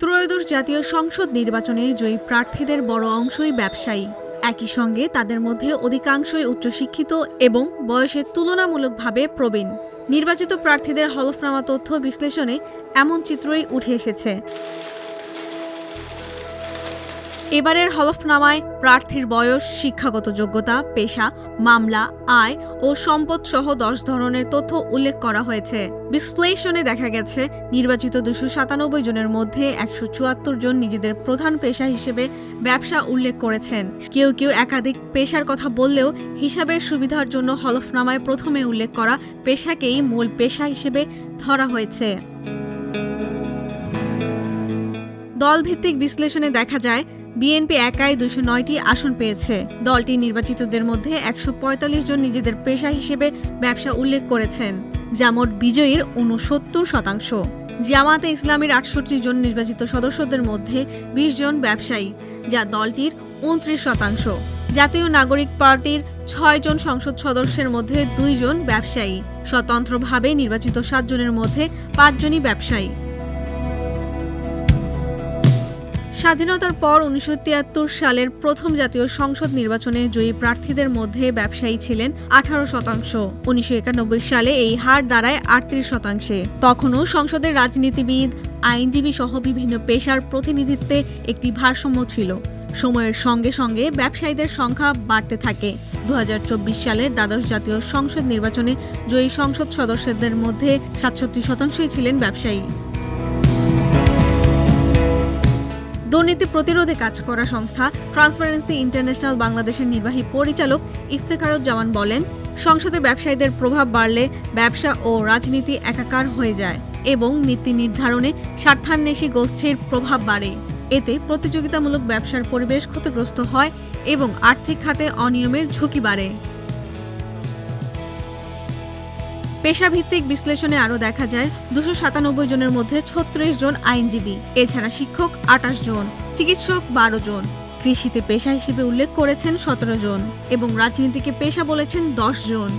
ত্রয়োদশ জাতীয় সংসদ নির্বাচনে জয়ী প্রার্থীদের বড় অংশই ব্যবসায়ী। একই সঙ্গে তাদের মধ্যে অধিকাংশই উচ্চশিক্ষিত এবং বয়সে তুলনামূলকভাবে প্রবীণ। নির্বাচিত প্রার্থীদের হলফনামা তথ্য বিশ্লেষণে এমন চিত্রই উঠে এসেছে। এবারের হলফনামায় প্রার্থীর বয়স, শিক্ষাগত যোগ্যতা, পেশা, মামলা, আয় ও সম্পদ সহ 10 ধরনের তথ্য উল্লেখ করা হয়েছে। বিশ্লেষণে দেখা গেছে, নির্বাচিত 297 জনের মধ্যে 174 জন নিজেদের প্রধান পেশা হিসেবে ব্যবসা উল্লেখ করেছেন। কেউ কেউ একাধিক পেশার কথা বললেও হিসাবের সুবিধার জন্য হলফনামায় প্রথমে উল্লেখ করা পেশাকেই মূল পেশা হিসেবে ধরা হয়েছে। দলভিত্তিক বিশ্লেষণে দেখা যায়, বিএনপি একাই 209টি আসন পেয়েছে। দলটি নির্বাচিতদের মধ্যে 145 জন নিজেদের পেশা হিসেবে ব্যবসা উল্লেখ করেছেন, যা মোট বিজয়ীর 69%। জামায়াতে ইসলামীর 68 জন নির্বাচিত সদস্যদের মধ্যে 20 জন ব্যবসায়ী, যা দলটির 29%। জাতীয় নাগরিক পার্টির 6 জন সংসদ সদস্যের মধ্যে 2 জন ব্যবসায়ী। স্বতন্ত্রভাবে নির্বাচিত 7 জনের মধ্যে 5 জনই ব্যবসায়ী। স্বাধীনতার পর 1973 সালের প্রথম জাতীয় সংসদ নির্বাচনে জয়ী প্রার্থীদের মধ্যে ব্যবসায়ী ছিলেন 18%। 1991 সালে এই হার দাঁড়ায় 38%। তখনও সংসদের রাজনীতিবিদ, আইনজীবী সহ বিভিন্ন পেশার প্রতিনিধিত্বে একটি ভারসাম্য ছিল। সময়ের সঙ্গে সঙ্গে ব্যবসায়ীদের সংখ্যা বাড়তে থাকে। 2024 সালের দ্বাদশ জাতীয় সংসদ নির্বাচনে জয়ী সংসদ সদস্যদের মধ্যে 67% ছিলেন ব্যবসায়ী। দুর্নীতি প্রতিরোধে কাজ করা সংস্থা ট্রান্সপারেন্সি ইন্টারন্যাশনাল বাংলাদেশের নির্বাহী পরিচালক ইফতেখারুজ্জামান বলেন, সংসদে ব্যবসায়ীদের প্রভাব বাড়লে ব্যবসা ও রাজনীতি একাকার হয়ে যায় এবং নীতি নির্ধারণে স্বার্থান্বেষী গোষ্ঠীর প্রভাব বাড়ে। এতে প্রতিযোগিতামূলক ব্যবসার পরিবেশ ক্ষতিগ্রস্ত হয় এবং আর্থিক খাতে অনিয়মের ঝুঁকি বাড়ে। পেশাভিত্তিক বিশ্লেষণে আরও দেখা যায়, 297 জনের মধ্যে 36 জন আইনজীবী, এছাড়া শিক্ষক 28 জন, চিকিৎসক 12 জন, কৃষিতে পেশা হিসেবে উল্লেখ করেছেন 17 জন এবং রাজনীতিকে পেশা বলেছেন 10 জন।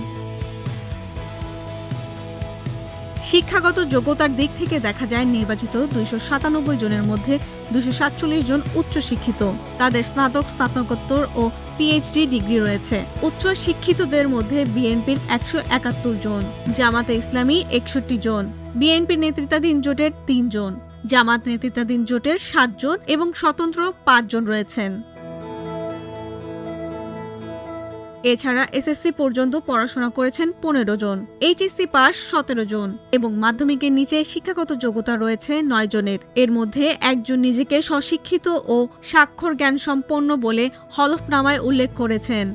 শিক্ষাগত যোগ্যতার দিক থেকে দেখা যায়, নির্বাচিত 297 জনের মধ্যে 247 জন উচ্চশিক্ষিত। তাদের স্নাতক, স্নাতকোত্তর ও পিএইচডি ডিগ্রি রয়েছে। উচ্চ শিক্ষিতদের মধ্যে বিএনপির 171 জন, জামাতে ইসলামী 61 জন, বিএনপির নেতৃত্বাধীন জোটের 3 জন, জামাত নেতৃত্বাধীন জোটের 7 জন এবং স্বতন্ত্র 5 জন রয়েছেন। এছাড়া এসএসসি পর্যন্ত পড়াশোনা করেছেন 15 জন, এইচএসসি পাস 17 জন এবং মাধ্যমিকের নিচে শিক্ষাগত যোগ্যতা রয়েছে 9 জনের। এর মধ্যে একজন নিজেকে স্বশিক্ষিত ও স্বাক্ষর জ্ঞান সম্পন্ন বলে হলফনামায় উল্লেখ করেছেন।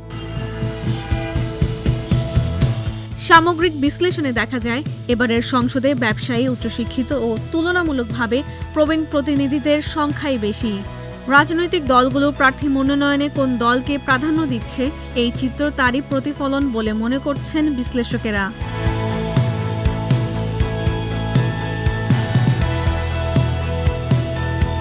সামগ্রিক বিশ্লেষণে দেখা যায়, এবারের সংসদে ব্যবসায়ী, উচ্চশিক্ষিত ও তুলনামূলকভাবে প্রবীণ প্রতিনিধিদের সংখ্যাই বেশি। রাজনৈতিক দলগুলো প্রার্থী মনোনয়নে কোন দলকে প্রাধান্য দিচ্ছে, এই চিত্র তারই প্রতিফলন বলে মনে করছেন বিশ্লেষকেরা।